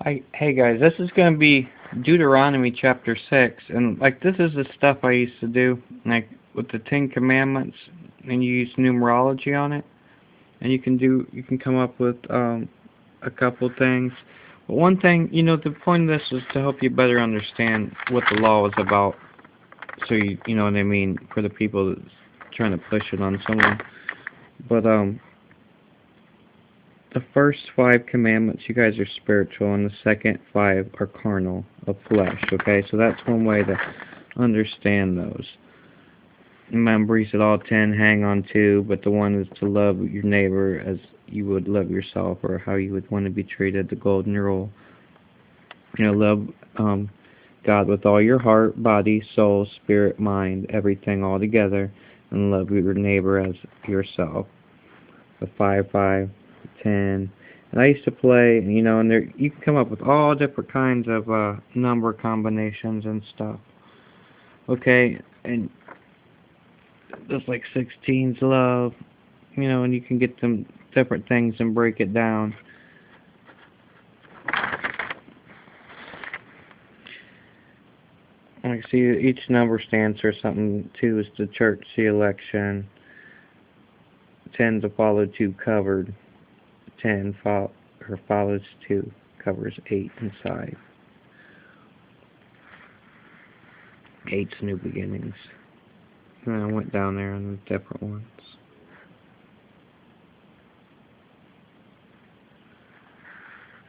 Hi, hey guys, this is going to be Deuteronomy chapter 6, and like this is the stuff I used to do, like with the Ten Commandments, and you use numerology on it, and you can come up with a couple things. But one thing, the point of this is to help you better understand what the law is about, so you know what I mean, for the people that's trying to push it on someone. But the first five commandments, you guys are spiritual, and the second five are carnal, of flesh, okay? So that's one way to understand those. Remember, he said all 10 hang on to, but the one is to love your neighbor as you would love yourself, or how you would want to be treated, the golden rule. Love God with all your heart, body, soul, spirit, mind, everything all together, and love your neighbor as yourself. The 5, 5, 10. And I used to play, and there you can come up with all different kinds of number combinations and stuff. Okay, and just like 16's love, and you can get them different things and break it down. Like, see, each number stands for something. 2 is the church, the election. 10 to follow 2 covered. 10 follows 2, covers 8 inside. 8's new beginnings. And I went down there on the different ones.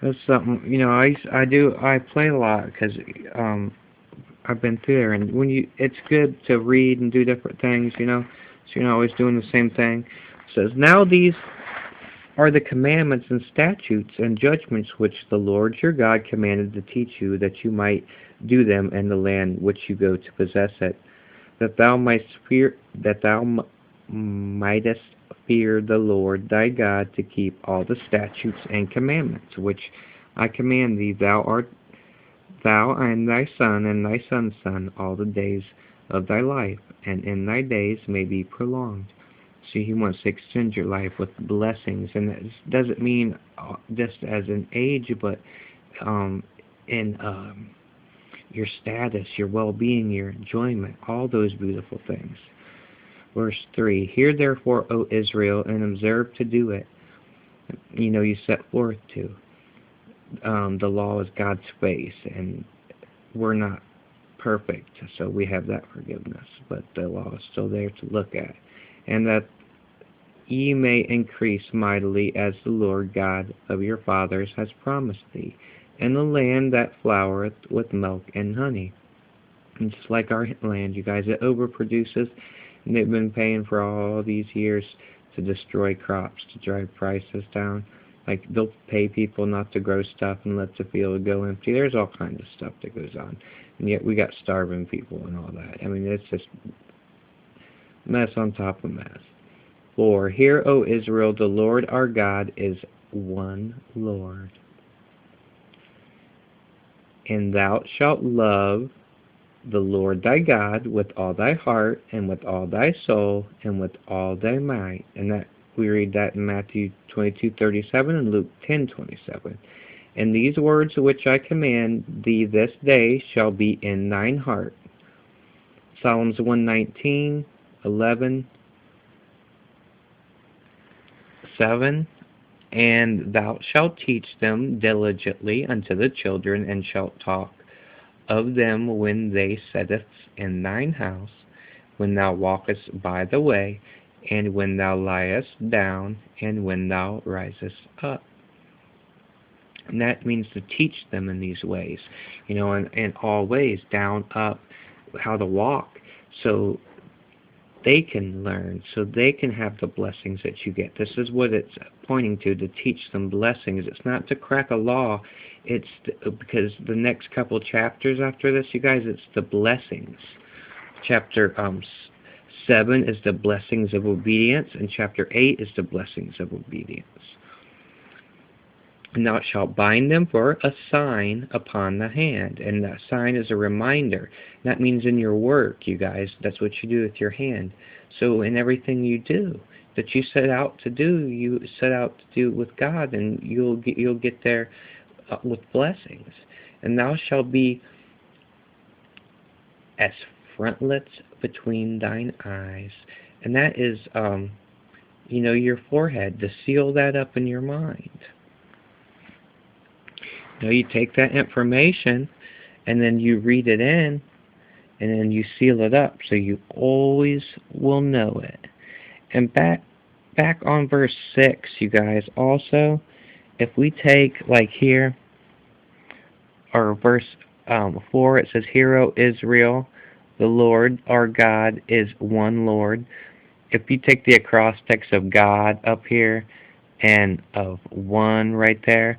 That's something, I play a lot because I've been through there, and it's good to read and do different things, so you're not always doing the same thing. It says, now these are the commandments and statutes and judgments which the Lord your God commanded to teach you, that you might do them in the land which you go to possess it, that thou mightest fear the Lord thy God, to keep all the statutes and commandments which I command thee, thou and thy son and thy son's son, all the days of thy life, and in thy days may be prolonged. See, he wants to extend your life with blessings, and that doesn't mean just as an age, but in your status, your well-being, your enjoyment, all those beautiful things. Verse 3, hear therefore, O Israel, and observe to do it. You set forth to. The law is God's face, and we're not perfect, so we have that forgiveness, but the law is still there to look at. And that ye may increase mightily, as the Lord God of your fathers has promised thee, in the land that floureth with milk and honey. And just like our land, you guys, it overproduces, and they've been paying for all these years to destroy crops, to drive prices down. Like, they'll pay people not to grow stuff and let the field go empty. There's all kinds of stuff that goes on. And yet we got starving people and all that. I mean, it's just mess on top of mess. For hear, O Israel, the Lord our God is one Lord. And thou shalt love the Lord thy God with all thy heart, and with all thy soul, and with all thy might. And that we read that in Matthew 22:37 and Luke 10:27. And these words which I command thee this day shall be in thine heart. Psalms 119:11, 7. And thou shalt teach them diligently unto the children, and shalt talk of them when they sittest in thine house, when thou walkest by the way, and when thou liest down, and when thou risest up. And that means to teach them in these ways, in all ways, down, up, how to walk, so they can learn, so they can have the blessings that you get. This is what it's pointing to teach them blessings. It's not to crack a law. It's because the next couple chapters after this, you guys, it's the blessings. Chapter 7 is the blessings of obedience, and chapter 8 is the blessings of obedience. And thou shalt bind them for a sign upon the hand. And that sign is a reminder. That means in your work, you guys, that's what you do with your hand. So in everything you do, that you set out to do, you set out to do with God, and you'll get there with blessings. And thou shalt be as frontlets between thine eyes. And that is, your forehead, to seal that up in your mind. You take that information, and then you read it in, and then you seal it up, so you always will know it. And back on verse 6, you guys, also, if we take, like here, or verse 4, it says, Hear, O Israel, the Lord our God is one Lord. If you take the acrostics of God up here and of one right there,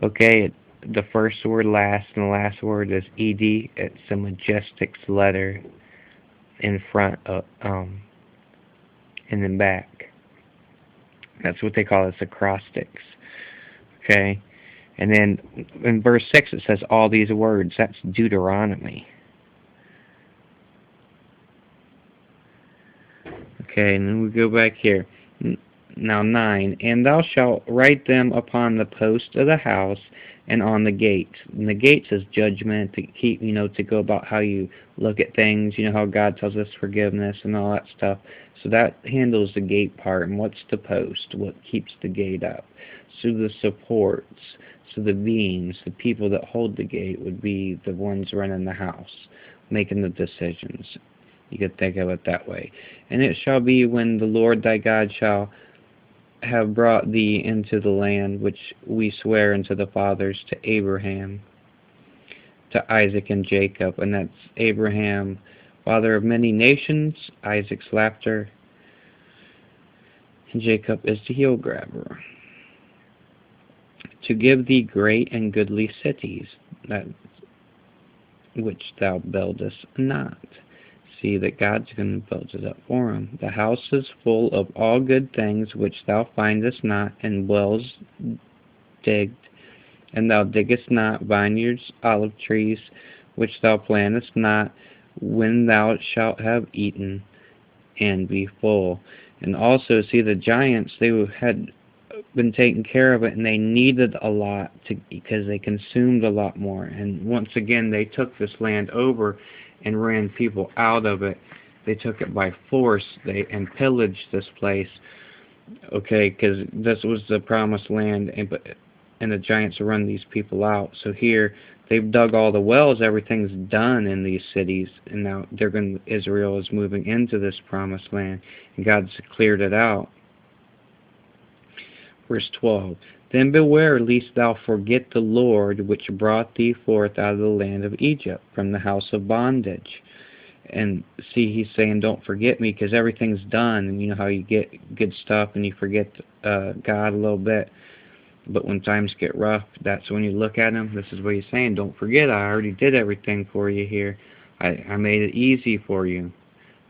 okay, the first word last and the last word is ed. It's a majestics letter in front of and then back. That's what they call this acrostics. Okay, and then in verse 6 it says all these words. That's Deuteronomy. Okay, and then we go back here. Now 9, and thou shalt write them upon the post of the house and on the gates. And the gates is judgment, to keep, to go about how you look at things, how God tells us forgiveness and all that stuff. So that handles the gate part. And what's the post? What keeps the gate up? So the supports, so the beams, the people that hold the gate would be the ones running the house, making the decisions. You could think of it that way. And it shall be when the Lord thy God shall have brought thee into the land which we swear unto the fathers, to Abraham, to Isaac, and Jacob. And that's Abraham, father of many nations, Isaac's laughter, and Jacob is the heel grabber. To give thee great and goodly cities, that which thou buildest not. See that God's going to build it up for him. The house is full of all good things which thou findest not, and wells digged, and thou diggest not, vineyards, olive trees, which thou plantest not, when thou shalt have eaten and be full. And also, see, the giants, they had been taking care of it, and they needed a lot because they consumed a lot more. And once again, they took this land over and ran people out of it. They took it by force and pillaged this place, okay, because this was the promised land, and the giants run these people out. So here, they've dug all the wells, everything's done in these cities, and now Israel is moving into this promised land, and God's cleared it out. Verse 12, Then beware lest thou forget the Lord, which brought thee forth out of the land of Egypt, from the house of bondage. And see, he's saying, don't forget me, because everything's done. And you know how you get good stuff and you forget God a little bit. But when times get rough, that's when you look at him. This is what he's saying. Don't forget, I already did everything for you here. I made it easy for you.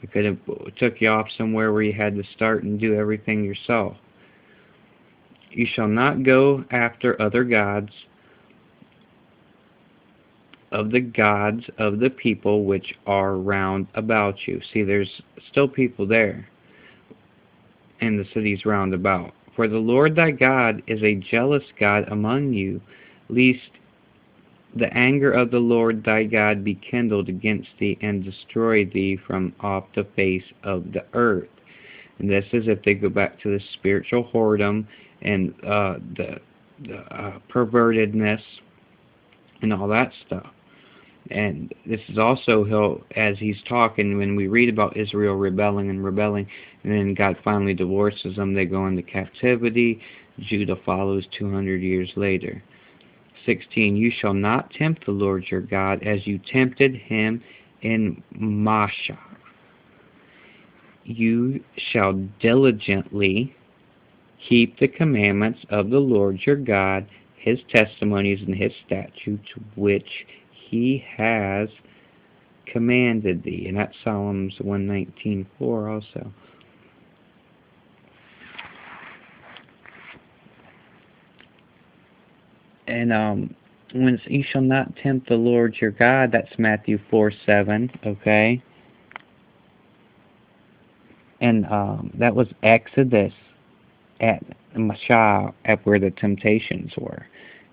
I could have took you off somewhere where you had to start and do everything yourself. You shall not go after other gods, of the gods of the people which are round about you. See, there's still people there in the cities round about. For the Lord thy God is a jealous God among you, lest the anger of the Lord thy God be kindled against thee, and destroy thee from off the face of the earth. And this is if they go back to the spiritual whoredom and the pervertedness and all that stuff. And this is also, as he's talking, when we read about Israel rebelling, and then God finally divorces them, they go into captivity. Judah follows 200 years later. 16, You shall not tempt the Lord your God as you tempted him in Massah. You shall diligently keep the commandments of the Lord your God, his testimonies and his statutes, which he has commanded thee. And that's Psalms 119:4 also. And when you shall not tempt the Lord your God, that's Matthew 4:7, okay? And that was Exodus at Massah, at where the temptations were.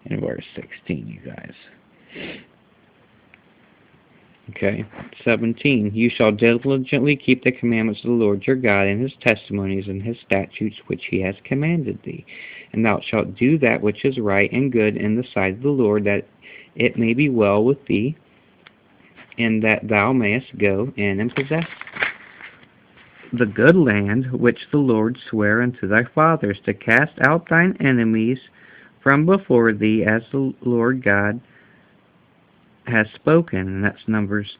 in verse 16, you guys. Okay, 17. You shall diligently keep the commandments of the Lord your God, and his testimonies and his statutes which he has commanded thee. And thou shalt do that which is right and good in the sight of the Lord, that it may be well with thee, and that thou mayest go in and possess the good land which the Lord sware unto thy fathers, to cast out thine enemies from before thee, as the Lord God has spoken. And that's Numbers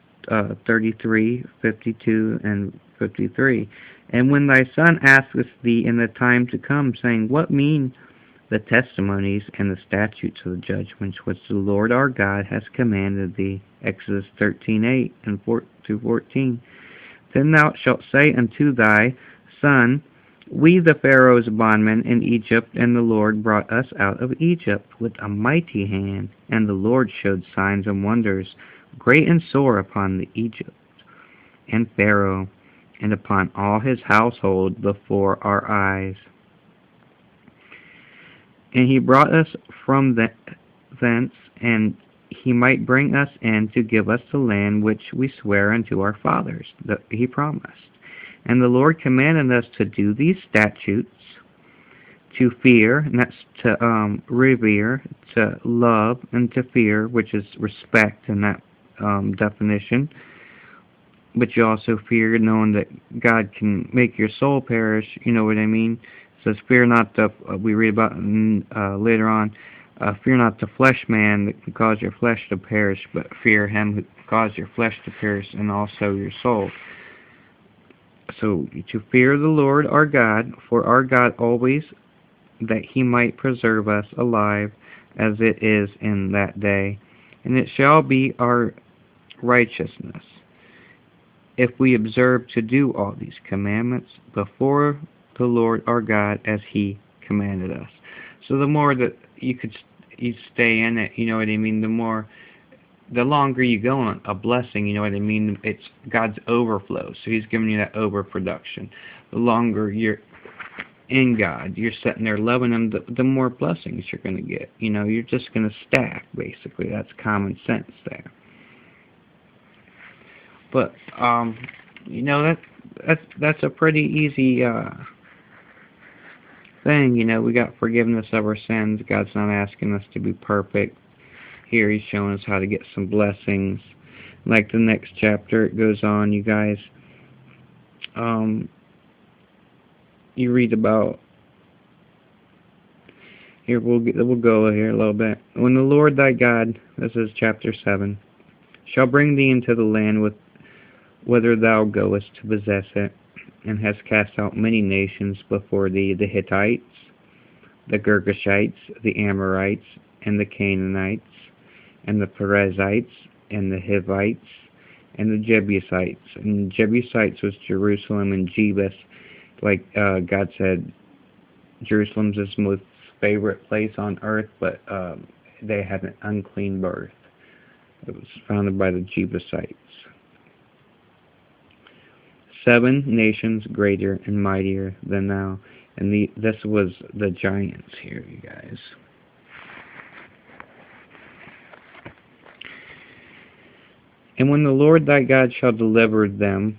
33, 52, and 53. And when thy son asketh thee in the time to come, saying, What mean the testimonies and the statutes of the judgments which the Lord our God has commanded thee? Exodus 13:8 and 4-14. Then thou shalt say unto thy son, We the Pharaoh's bondmen in Egypt, and the Lord brought us out of Egypt with a mighty hand, and the Lord showed signs and wonders, great and sore, upon the Egypt and Pharaoh, and upon all his household before our eyes. And he brought us from thence, and he might bring us in to give us the land which we swear unto our fathers, that he promised. And the Lord commanded us to do these statutes, to fear, and that's to revere, to love, and to fear, which is respect in that definition. But you also fear knowing that God can make your soul perish, you know what I mean? It says, fear not the, we read about later on, fear not the flesh man that can cause your flesh to perish, but fear him who caused your flesh to perish, and also your soul. So, to fear the Lord our God, for our God always, that he might preserve us alive, as it is in that day. And it shall be our righteousness, if we observe to do all these commandments before the Lord our God, as he commanded us. So the more that you stay in it, you know what I mean, the longer you go on a blessing, you know what I mean, it's God's overflow. So he's giving you that overproduction. The longer you're in God, you're sitting there loving him, the more blessings you're going to get. You know, you're just going to stack, basically. That's common sense there. But, you know, that's a pretty easy thing. You know, we got forgiveness of our sins. God's not asking us to be perfect. Here he's showing us how to get some blessings. Like the next chapter, it goes on, you guys. You read about, here we'll go here a little bit. When the Lord thy God, this is chapter 7, shall bring thee into the land whither thou goest to possess it, and hast cast out many nations before thee, the Hittites, the Girgashites, the Amorites, and the Canaanites, and the Perizzites, and the Hivites, and the Jebusites. And the Jebusites was Jerusalem and Jebus. Like God said, Jerusalem's his most favorite place on earth, but they had an unclean birth. It was founded by the Jebusites. 7 nations greater and mightier than thou. And this was the giants here, you guys. And when the Lord thy God shall deliver them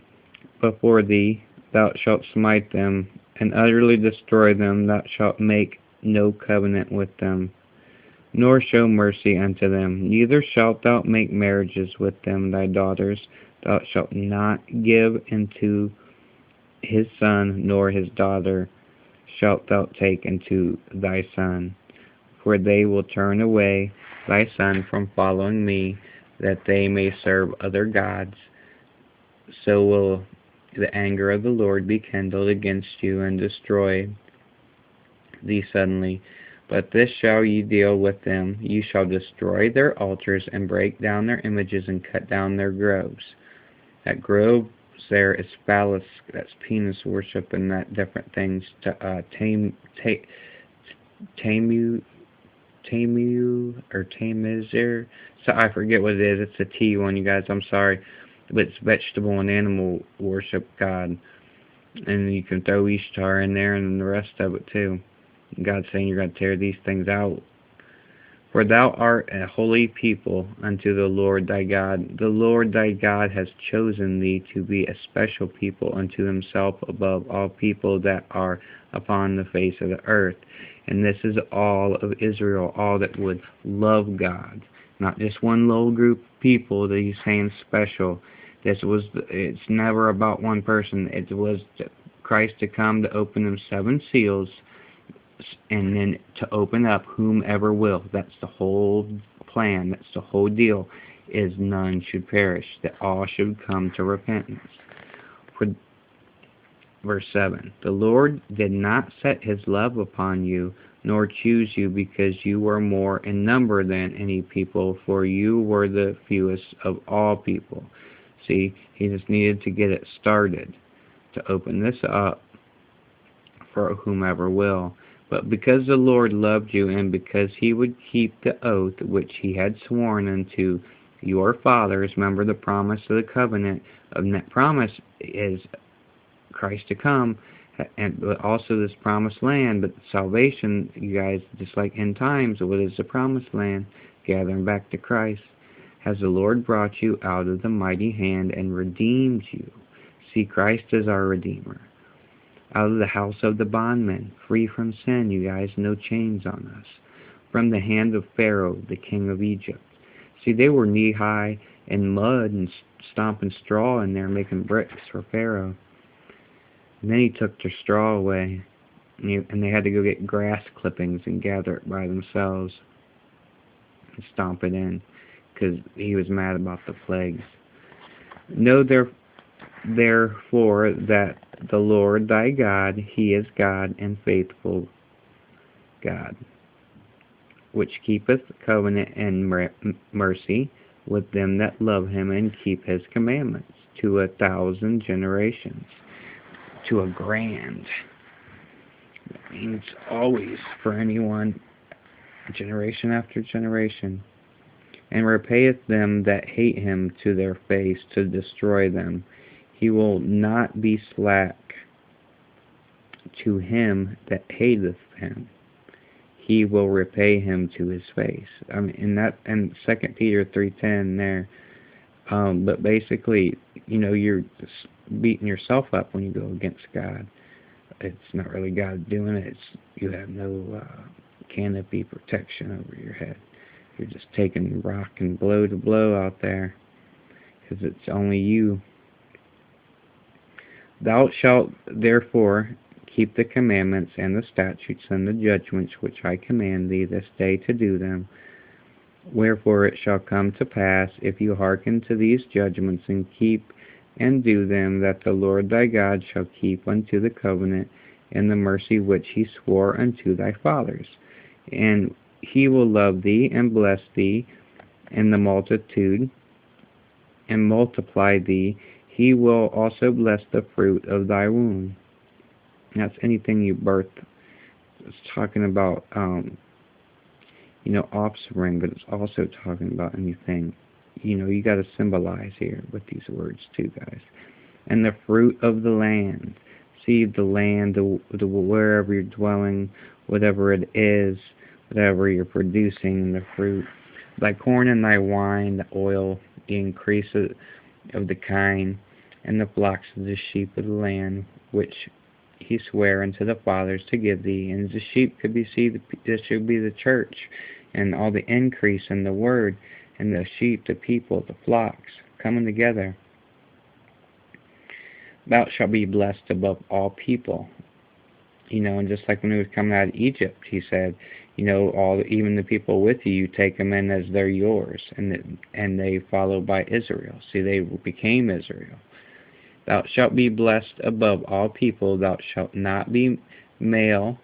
before thee, thou shalt smite them, and utterly destroy them. Thou shalt make no covenant with them, nor show mercy unto them. Neither shalt thou make marriages with them, thy daughters. Thou shalt not give into his son, nor his daughter shalt thou take into thy son. For they will turn away thy son from following me, that they may serve other gods. So will the anger of the Lord be kindled against you, and destroy thee suddenly. But this shall ye deal with them. You shall destroy their altars, and break down their images, and cut down their groves. That groves there is phallus, that's penis worship, and that different things. Tamizer. So I forget what it is. It's a T one, you guys. I'm sorry. But it's vegetable and animal worship God. And you can throw Ishtar in there and the rest of it too. God's saying you're going to tear these things out. For thou art a holy people unto the Lord thy God. The Lord thy God has chosen thee to be a special people unto himself above all people that are upon the face of the earth. And this is all of Israel, all that would love God. Not just one little group of people that he's saying special. It's never about one person. It was Christ to come to open them 7 seals, and then to open up whomever will. That's the whole plan. That's the whole deal, is none should perish, that all should come to repentance. For verse 7, the Lord did not set his love upon you, nor choose you, because you were more in number than any people, for you were the fewest of all people. See, he just needed to get it started, to open this up for whomever will. But because the Lord loved you, and because he would keep the oath which he had sworn unto your fathers, remember the promise of the covenant, and that promise is Christ to come, but also this promised land. But salvation, you guys, just like end times, what is the promised land? Gathering back to Christ. Has the Lord brought you out of the mighty hand and redeemed you? See, Christ is our Redeemer. Out of the house of the bondman, free from sin, you guys, no chains on us. From the hand of Pharaoh, the king of Egypt. See, they were knee-high in mud and stomping straw in there, making bricks for Pharaoh. And then he took their straw away, and they had to go get grass clippings and gather it by themselves and stomp it in, because he was mad about the plagues. Know therefore that the Lord thy God, he is God and faithful God, which keepeth covenant and mercy with them that love him and keep his commandments to 1,000 generations. To a grand. That means always, for anyone, generation after generation. And repayeth them that hate him to their face, to destroy them. He will not be slack to him that hateth him. He will repay him to his face. I mean, in 2 Peter 3:10 there. But basically, you're just beating yourself up when you go against God. It's not really God doing it. You have no canopy protection over your head. You're just taking rock and blow to blow out there, because it's only you. Thou shalt therefore keep the commandments and the statutes and the judgments which I command thee this day to do them. Wherefore it shall come to pass, if you hearken to these judgments and keep and do them, that the Lord thy God shall keep unto the covenant and the mercy which he swore unto thy fathers. And he will love thee and bless thee in the multitude and multiply thee. He will also bless the fruit of thy womb. That's anything you birth. It's talking about offspring, but it's also talking about anything. You got to symbolize here with these words too, guys. And the fruit of the land. See, the land, the wherever you're dwelling, whatever it is, whatever you're producing, the fruit. Thy corn and thy wine, the oil, the increase of the kine, and the flocks of the sheep of the land, which he sware unto the fathers to give thee. And the sheep could be this should be the church, and all the increase in the word, and the sheep, the people, the flocks, coming together. Thou shalt be blessed above all people. And just like when he was coming out of Egypt, he said, even the people with you, you take them in as they're yours, and they follow by Israel. See, they became Israel. Thou shalt be blessed above all people. Thou shalt not be male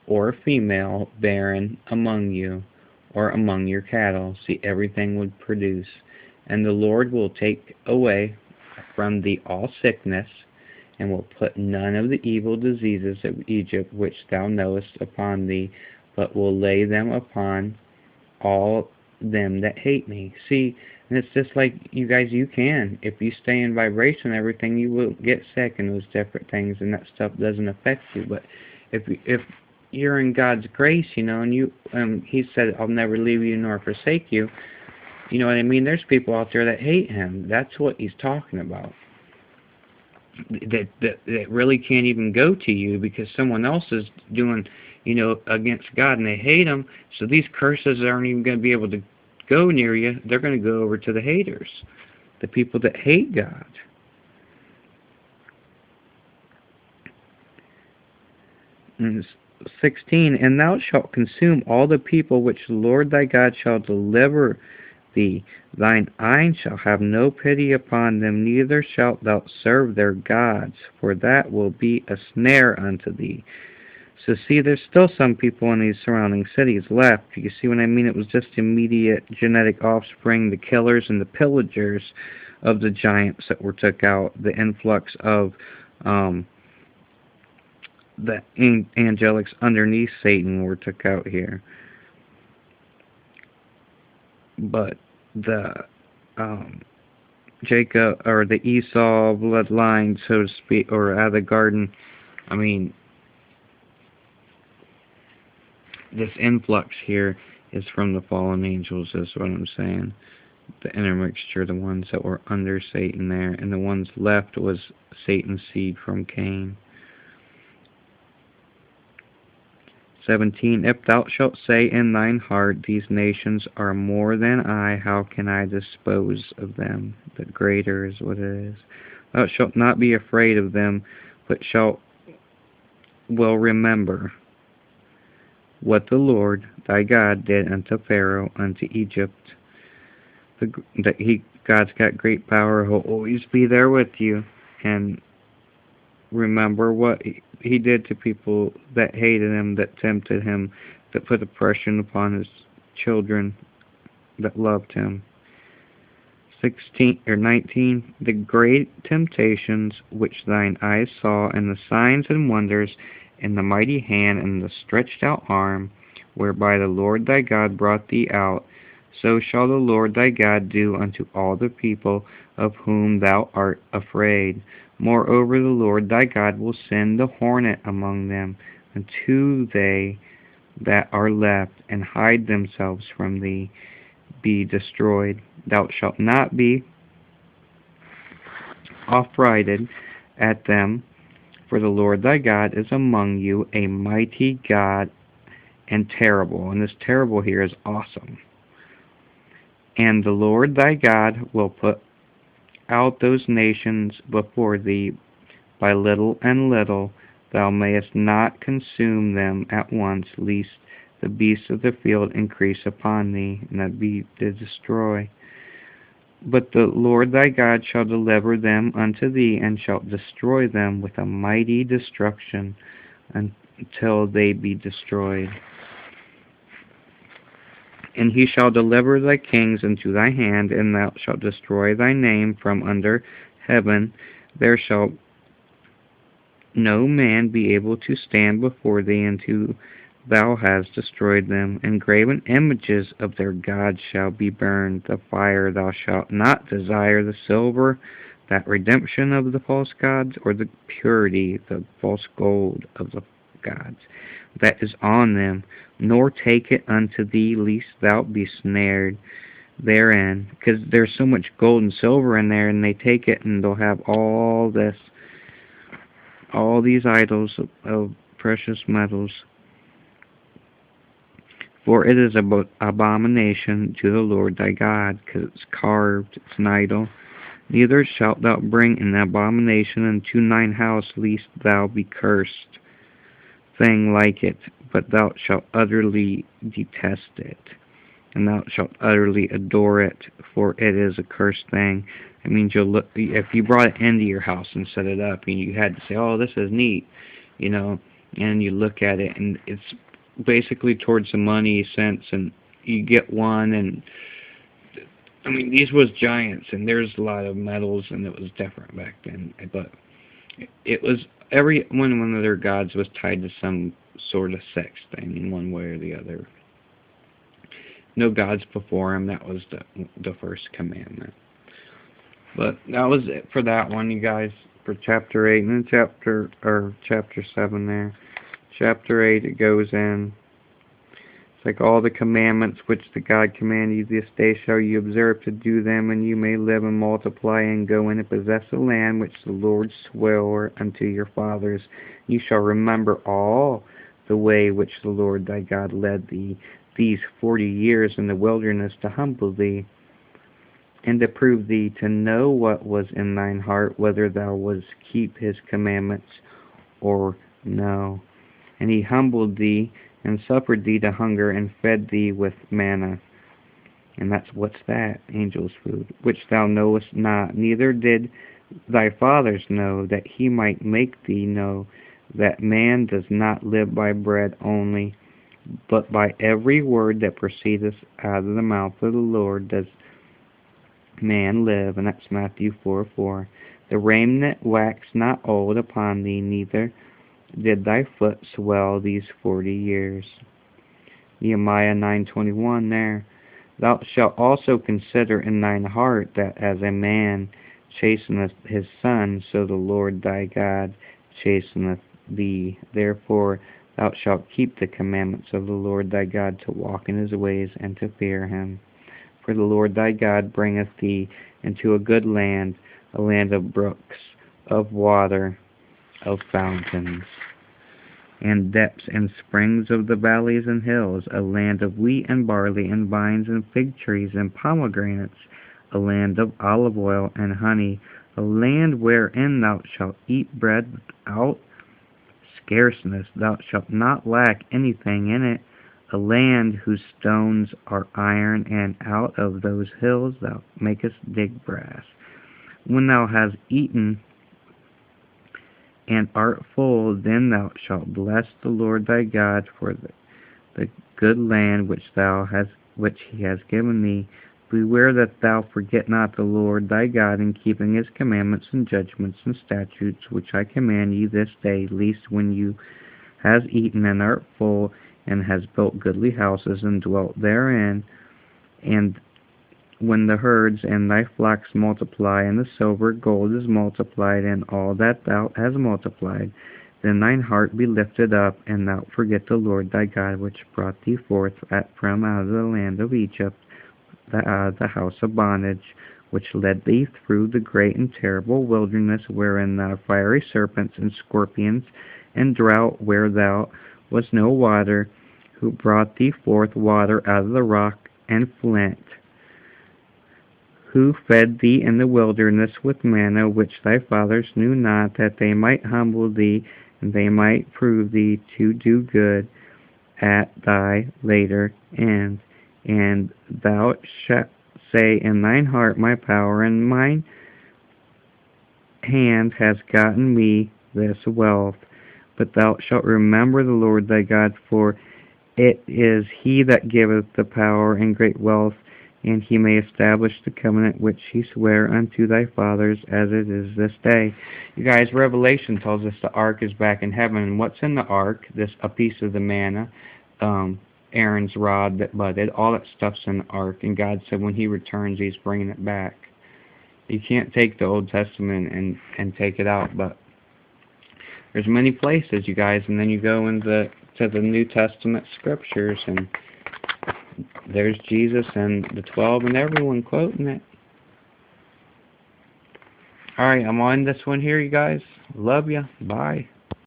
or female barren among you, or among your cattle. See, everything would produce. And the Lord will take away from thee all sickness, and will put none of the evil diseases of Egypt which thou knowest upon thee, but will lay them upon all them that hate me. See, and it's just like you guys, you can. If you stay in vibration and everything, you will get sick and those different things, and that stuff doesn't affect you. But if you're in God's grace, and He said, "I'll never leave you nor forsake you." You know what I mean? There's people out there that hate Him. That's what He's talking about. That really can't even go to you because someone else is doing, against God, and they hate Him. So these curses aren't even going to be able to go near you. They're going to go over to the haters, the people that hate God. And 16, and thou shalt consume all the people which the Lord thy God shall deliver thee. Thine eye shall have no pity upon them, neither shalt thou serve their gods, for that will be a snare unto thee. So see, there's still some people in these surrounding cities left. You see what I mean? It was just immediate genetic offspring, the killers and the pillagers of the giants that were took out, the influx of the angelics underneath Satan were took out here. But the Jacob, or the Esau bloodline, so to speak, or out of the garden, I mean, this influx here is from the fallen angels, is what I'm saying. The intermixture, the ones that were under Satan there, and the ones left was Satan's seed from Cain. 17, if thou shalt say in thine heart, these nations are more than I, how can I dispose of them? The greater is what it is. Thou shalt not be afraid of them, but will remember what the Lord thy God did unto Pharaoh, unto Egypt. God's got great power. He'll always be there with you. And remember what He did to people that hated Him, that tempted Him, that put oppression upon His children that loved Him. 19, the great temptations which thine eyes saw, and the signs and wonders, and the mighty hand, and the stretched out arm, whereby the Lord thy God brought thee out, so shall the Lord thy God do unto all the people of whom thou art afraid. Moreover, the Lord thy God will send the hornet among them, unto they that are left, and hide themselves from thee, be destroyed. Thou shalt not be affrighted at them, for the Lord thy God is among you, a mighty God and terrible. And this terrible here is awesome. And the Lord thy God will put out those nations before thee by little and little. Thou mayest not consume them at once, lest the beasts of the field increase upon thee, and that be to destroy. But the Lord thy God shall deliver them unto thee, and shall destroy them with a mighty destruction, until they be destroyed. And He shall deliver thy kings into thy hand, and thou shalt destroy thy name from under heaven. There shall no man be able to stand before thee until thou hast destroyed them. And graven images of their gods shall be burned. The fire thou shalt not desire, the silver, that redemption of the false gods, or the purity, the false gold of the gods that is on them, nor take it unto thee, lest thou be snared therein. Because there's so much gold and silver in there, and they take it, and they'll have all these idols of precious metals. For it is an abomination to the Lord thy God, because it's carved, it's an idol. Neither shalt thou bring an abomination into thine house, lest thou be cursed. Thing like it, but thou shalt utterly detest it, and thou shalt utterly adore it, for it is a cursed thing. It means you'll look, if you brought it into your house and set it up, and you had to say, "Oh, this is neat," and you look at it, and it's basically towards the money sense, and you get one, and I mean, these was giants, and there's a lot of metals, and it was different back then, but it was every one of their gods was tied to some sort of sex thing in one way or the other. No gods before him. That was the first commandment. But that was it for that one, you guys, for chapter 8 and then chapter 7 there. chapter 8, it goes in. It's like all the commandments which the God commanded you this day shall you observe to do them, and you may live and multiply and go in and possess the land which the Lord swore unto your fathers. You shall remember all the way which the Lord thy God led thee these 40 years in the wilderness to humble thee, and to prove thee to know what was in thine heart, whether thou wouldst keep his commandments or no. And he humbled thee, and suffered thee to hunger, and fed thee with manna. And what's that? Angel's food, which thou knowest not, neither did thy fathers know, that he might make thee know that man does not live by bread only, but by every word that proceedeth out of the mouth of the Lord does man live. And that's Matthew 4:4. The raiment waxed not old upon thee, neither did thy foot swell these 40 years. Nehemiah 9:21 there. Thou shalt also consider in thine heart that as a man chasteneth his son, so the Lord thy God chasteneth thee. Therefore thou shalt keep the commandments of the Lord thy God, to walk in his ways and to fear him. For the Lord thy God bringeth thee into a good land, a land of brooks, of water, of fountains, and depths and springs of the valleys and hills, a land of wheat and barley and vines and fig trees and pomegranates, a land of olive oil and honey, a land wherein thou shalt eat bread without scarceness, thou shalt not lack anything in it, a land whose stones are iron, and out of those hills thou makest dig brass. When thou hast eaten and art full, then thou shalt bless the Lord thy God for the good land which he has given thee. Beware that thou forget not the Lord thy God in keeping his commandments and judgments and statutes which I command you this day, lest when you hast eaten and art full, and has built goodly houses and dwelt therein, and when the herds and thy flocks multiply, and the silver gold is multiplied, and all that thou hast multiplied, then thine heart be lifted up, and thou forget the Lord thy God, which brought thee forth from out of the land of Egypt, the house of bondage, which led thee through the great and terrible wilderness, wherein thou fiery serpents and scorpions, and drought, where thou was no water, who brought thee forth water out of the rock, and flint, who fed thee in the wilderness with manna, which thy fathers knew not, that they might humble thee, and they might prove thee to do good at thy later end. And thou shalt say in thine heart, my power and mine hand has gotten me this wealth. But thou shalt remember the Lord thy God, for it is he that giveth the power and great wealth, and he may establish the covenant which he sware unto thy fathers, as it is this day. You guys, Revelation tells us the ark is back in heaven, and what's in the ark? A piece of the manna, Aaron's rod that budded, all that stuff's in the ark, and God said when he returns, he's bringing it back. You can't take the Old Testament and take it out, but there's many places, you guys, and then you go to the New Testament scriptures, and there's Jesus and the 12 and everyone quoting it. Alright, I'm on this one here, you guys. Love ya. Bye.